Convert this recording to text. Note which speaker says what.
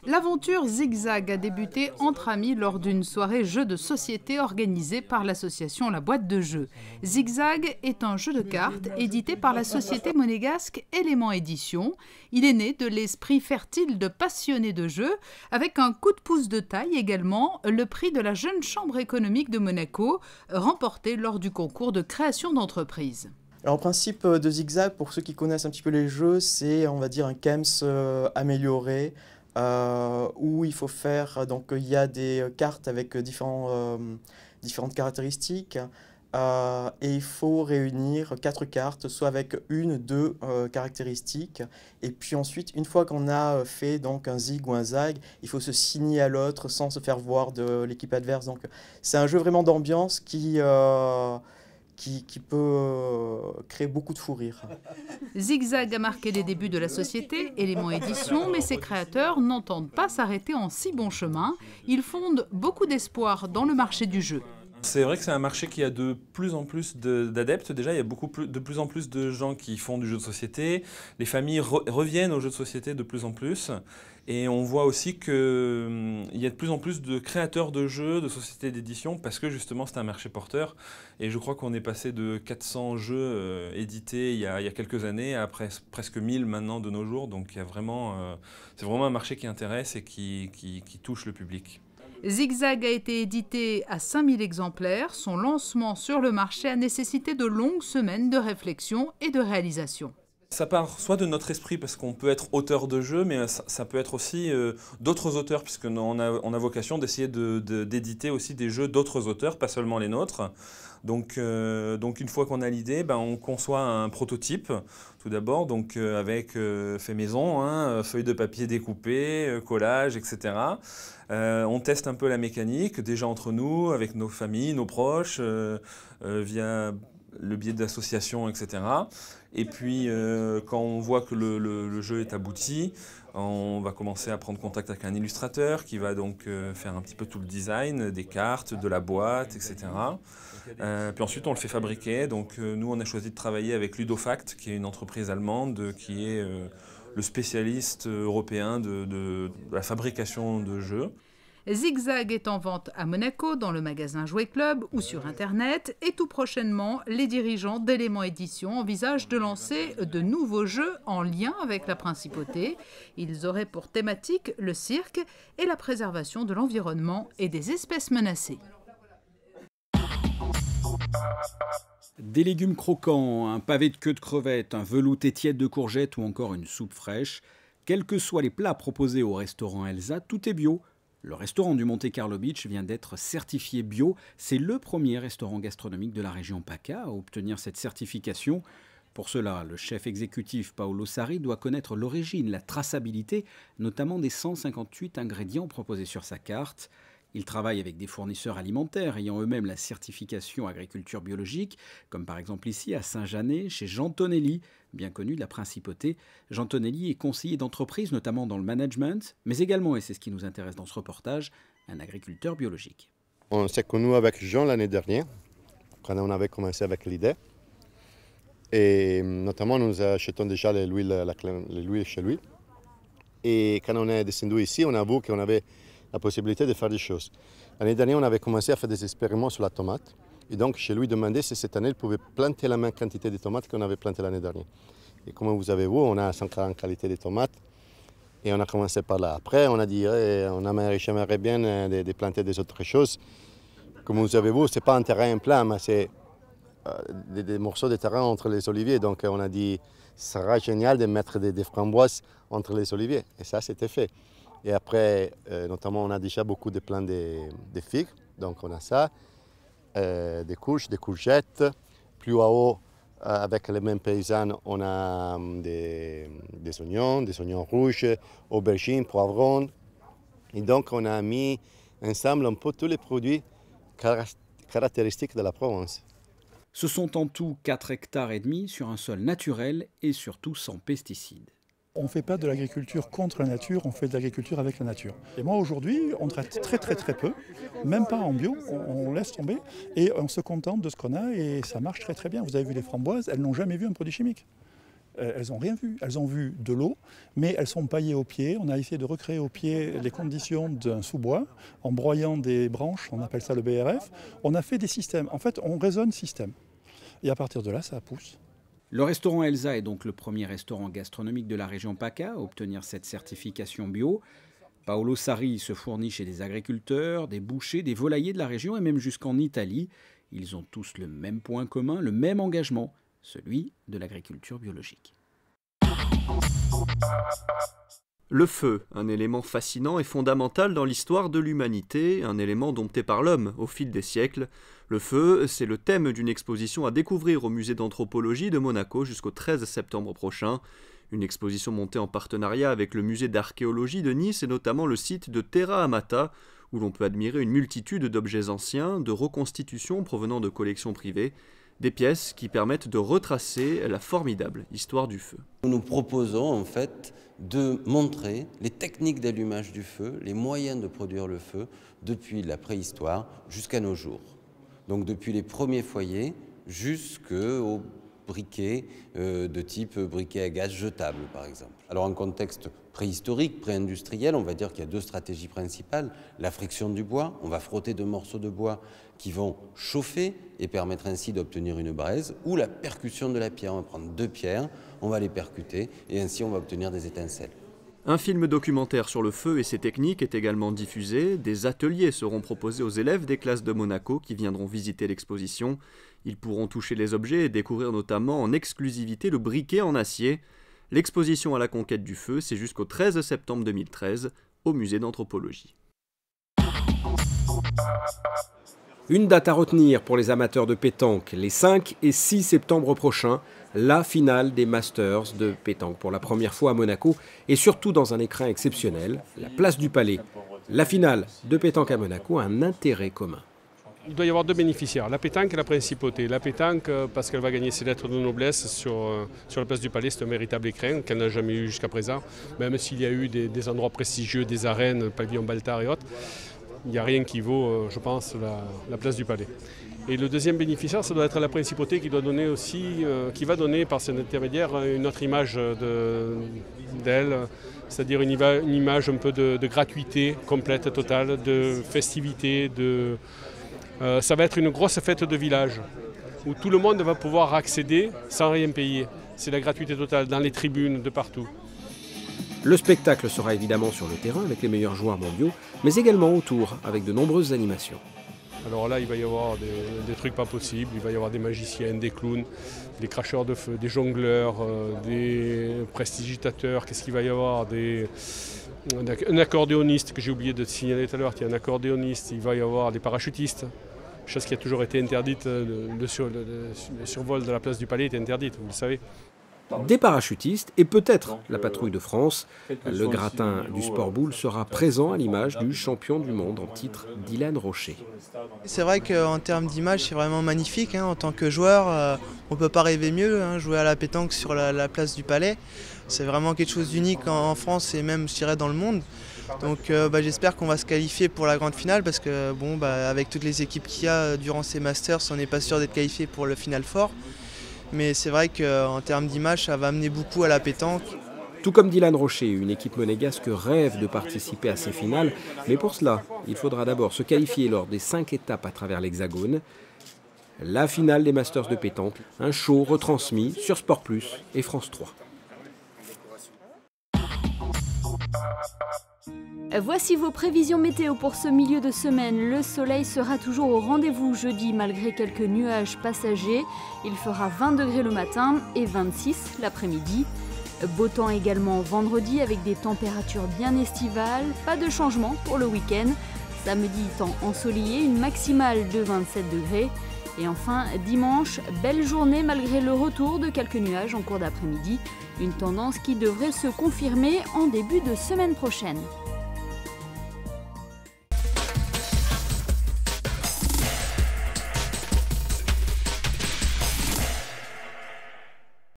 Speaker 1: L'aventure Zigzag a débuté entre amis lors d'une soirée jeu de société organisée par l'association La Boîte de Jeux. Zigzag est un jeu de cartes édité par la société monégasque Élément Édition. Il est né de l'esprit fertile de passionnés de jeux, avec un coup de pouce de taille également, le prix de la Jeune Chambre économique de Monaco, remporté lors du concours de création d'entreprise.
Speaker 2: Alors, le principe de Zigzag, pour ceux qui connaissent un petit peu les jeux, c'est, on va dire, un KEMS amélioré, où il faut faire, donc il y a des cartes avec différentes caractéristiques, et il faut réunir 4 cartes, soit avec une, 2 caractéristiques, et puis ensuite, une fois qu'on a fait donc un zig ou un zag, il faut se signer à l'autre sans se faire voir de l'équipe adverse. Donc c'est un jeu vraiment d'ambiance qui peut créer beaucoup de fou rire.
Speaker 1: Zigzag a marqué les débuts de la société Élément Édition, mais ses créateurs n'entendent pas s'arrêter en si bon chemin. Ils fondent beaucoup d'espoir dans le marché du jeu.
Speaker 3: C'est vrai que c'est un marché qui a de plus en plus d'adeptes. Déjà, il y a de plus en plus de gens qui font du jeu de société. Les familles reviennent aux jeux de société de plus en plus. Et on voit aussi qu'il y a de plus en plus de créateurs de jeux, de sociétés d'édition, parce que justement c'est un marché porteur. Et je crois qu'on est passé de 400 jeux édités il y a quelques années à presque 1000 maintenant de nos jours. Donc c'est vraiment un marché qui intéresse et qui touche le public.
Speaker 1: Zigzag a été édité à 5000 exemplaires. Son lancement sur le marché a nécessité de longues semaines de réflexion et de réalisation.
Speaker 3: Ça part soit de notre esprit parce qu'on peut être auteur de jeux, mais ça peut être aussi d'autres auteurs, puisqu'on a vocation d'essayer d'éditer aussi des jeux d'autres auteurs, pas seulement les nôtres. Donc une fois qu'on a l'idée, on conçoit un prototype, tout d'abord, donc avec fait maison, hein, feuilles de papier découpées, collage, etc. On teste un peu la mécanique, déjà entre nous, avec nos familles, nos proches, via le biais d'associations, etc. Et puis, quand on voit que le jeu est abouti, on va commencer à prendre contact avec un illustrateur qui va donc faire un petit peu tout le design, des cartes, de la boîte, etc. Puis ensuite, on le fait fabriquer. Donc, nous, on a choisi de travailler avec Ludofact, qui est une entreprise allemande, qui est le spécialiste européen de la fabrication de jeux.
Speaker 1: Zigzag est en vente à Monaco, dans le magasin Jouet Club ou sur Internet. Et tout prochainement, les dirigeants d'Élément Édition envisagent de lancer de nouveaux jeux en lien avec la principauté. Ils auraient pour thématique le cirque et la préservation de l'environnement et des espèces menacées.
Speaker 4: Des légumes croquants, un pavé de queue de crevette, un velouté tiède de courgettes ou encore une soupe fraîche. Quels que soient les plats proposés au restaurant Elsa, tout est bio. Le restaurant du Monte Carlo Beach vient d'être certifié bio. C'est le premier restaurant gastronomique de la région PACA à obtenir cette certification. Pour cela, le chef exécutif Paolo Sarri doit connaître l'origine, la traçabilité, notamment des 158 ingrédients proposés sur sa carte. Il travaille avec des fournisseurs alimentaires ayant eux-mêmes la certification agriculture biologique, comme par exemple ici à Saint-Janet, chez Jean Tonelli, bien connu de la principauté. Jean Tonelli est conseiller d'entreprise, notamment dans le management, mais également, et c'est ce qui nous intéresse dans ce reportage, un agriculteur biologique.
Speaker 5: On s'est connus avec Jean l'année dernière, quand on avait commencé avec l'idée. Et notamment, nous achetons déjà l'huile chez lui. Et quand on est descendu ici, on a vu qu'on avait la possibilité de faire des choses. L'année dernière, on avait commencé à faire des expériments sur la tomate. Et donc, je lui demandais si cette année, il pouvait planter la même quantité de tomates qu'on avait plantées l'année dernière. Et comme vous avez vu, on a 140 qualités de tomates. Et on a commencé par là. Après, on a dit, j'aimerais bien de planter des autres choses. Comme vous avez vu, ce n'est pas un terrain plat, mais c'est des morceaux de terrain entre les oliviers. Donc, on a dit, ce sera génial de mettre des framboises entre les oliviers. Et ça, c'était fait. Et après, notamment, on a déjà beaucoup de plants de figues. Donc, on a ça. Des courgettes. Plus haut, avec les mêmes paysans, on a des oignons rouges, aubergines, poivrons. Et donc, on a mis ensemble un peu tous les produits caractéristiques de la Provence.
Speaker 4: Ce sont en tout 4,5 hectares sur un sol naturel et surtout sans pesticides.
Speaker 6: On ne fait pas de l'agriculture contre la nature, on fait de l'agriculture avec la nature. Et moi aujourd'hui, on traite très peu, même pas en bio, on laisse tomber et on se contente de ce qu'on a et ça marche très bien. Vous avez vu les framboises, elles n'ont jamais vu un produit chimique. elles n'ont rien vu. Elles ont vu de l'eau, mais elles sont paillées au pied. On a essayé de recréer au pied les conditions d'un sous-bois en broyant des branches, on appelle ça le BRF. On a fait des systèmes. En fait, on raisonne système. Et à partir de là, ça pousse.
Speaker 4: Le restaurant Elsa est donc le premier restaurant gastronomique de la région PACA à obtenir cette certification bio. Paolo Sarri se fournit chez des agriculteurs, des bouchers, des volaillers de la région et même jusqu'en Italie. Ils ont tous le même point commun, le même engagement, celui de l'agriculture biologique.
Speaker 7: Le feu, un élément fascinant et fondamental dans l'histoire de l'humanité, un élément dompté par l'homme au fil des siècles. Le feu, c'est le thème d'une exposition à découvrir au musée d'anthropologie de Monaco jusqu'au 13 septembre prochain. Une exposition montée en partenariat avec le musée d'archéologie de Nice et notamment le site de Terra Amata, où l'on peut admirer une multitude d'objets anciens, de reconstitutions provenant de collections privées, des pièces qui permettent de retracer la formidable histoire du feu.
Speaker 8: Nous proposons en fait de montrer les techniques d'allumage du feu, les moyens de produire le feu depuis la préhistoire jusqu'à nos jours. Donc depuis les premiers foyers jusqu'aux briquets de type briquet à gaz jetable par exemple. Alors en contexte préhistorique, pré-industriel, on va dire qu'il y a deux stratégies principales. La friction du bois, on va frotter deux morceaux de bois qui vont chauffer et permettre ainsi d'obtenir une braise, ou la percussion de la pierre. On va prendre deux pierres, on va les percuter et ainsi on va obtenir des étincelles.
Speaker 7: Un film documentaire sur le feu et ses techniques est également diffusé. Des ateliers seront proposés aux élèves des classes de Monaco qui viendront visiter l'exposition. Ils pourront toucher les objets et découvrir notamment en exclusivité le briquet en acier. L'exposition à la conquête du feu, c'est jusqu'au 13 septembre 2013 au musée d'anthropologie.
Speaker 4: Une date à retenir pour les amateurs de pétanque, les 5 et 6 septembre prochains, la finale des Masters de pétanque pour la première fois à Monaco et surtout dans un écrin exceptionnel, la place du Palais. La finale de pétanque à Monaco a un intérêt commun.
Speaker 9: Il doit y avoir deux bénéficiaires, la pétanque et la principauté. La pétanque parce qu'elle va gagner ses lettres de noblesse sur la place du Palais, c'est un véritable écrin qu'elle n'a jamais eu jusqu'à présent, même s'il y a eu des endroits prestigieux, des arènes, le pavillon Baltard et autres. Il n'y a rien qui vaut, je pense, la place du Palais. Et le deuxième bénéficiaire, ça doit être la principauté qui doit donner aussi, qui va donner par cet intermédiaire une autre image d'elle, c'est-à-dire une image un peu de gratuité complète, totale, de festivité, ça va être une grosse fête de village où tout le monde va pouvoir accéder sans rien payer. C'est la gratuité totale dans les tribunes de partout.
Speaker 4: Le spectacle sera évidemment sur le terrain avec les meilleurs joueurs mondiaux, mais également autour avec de nombreuses animations.
Speaker 9: Alors là, il va y avoir des trucs pas possibles, il va y avoir des magiciens, des clowns, des cracheurs de feu, des jongleurs, des prestigitateurs, qu'est-ce qu'il va y avoir, un accordéoniste que j'ai oublié de te signaler tout à l'heure, il y a un accordéoniste, il va y avoir des parachutistes, chose qui a toujours été interdite, le survol de la place du Palais est interdite, vous le savez.
Speaker 4: Des parachutistes et peut-être la patrouille de France. Le gratin du sport boule sera présent à l'image du champion du monde en titre, Dylan Rocher.
Speaker 10: C'est vrai qu'en termes d'image, c'est vraiment magnifique. En tant que joueur, on ne peut pas rêver mieux. Jouer à la pétanque sur la place du Palais, c'est vraiment quelque chose d'unique en France et même, je dirais, dans le monde. Donc j'espère qu'on va se qualifier pour la grande finale parce que avec toutes les équipes qu'il y a durant ces Masters, on n'est pas sûr d'être qualifié pour le Final Four. Mais c'est vrai qu'en termes d'image, ça va amener beaucoup à la pétanque.
Speaker 4: Tout comme Dylan Rocher, une équipe monégasque rêve de participer à ces finales. Mais pour cela, il faudra d'abord se qualifier lors des 5 étapes à travers l'Hexagone. La finale des Masters de pétanque, un show retransmis sur Sport Plus et France 3.
Speaker 11: Voici vos prévisions météo pour ce milieu de semaine. Le soleil sera toujours au rendez-vous jeudi malgré quelques nuages passagers. Il fera 20 degrés le matin et 26 l'après-midi. Beau temps également vendredi avec des températures bien estivales. Pas de changement pour le week-end. Samedi, temps ensoleillé, une maximale de 27 degrés. Et enfin, dimanche, belle journée malgré le retour de quelques nuages en cours d'après-midi. Une tendance qui devrait se confirmer en début de semaine prochaine.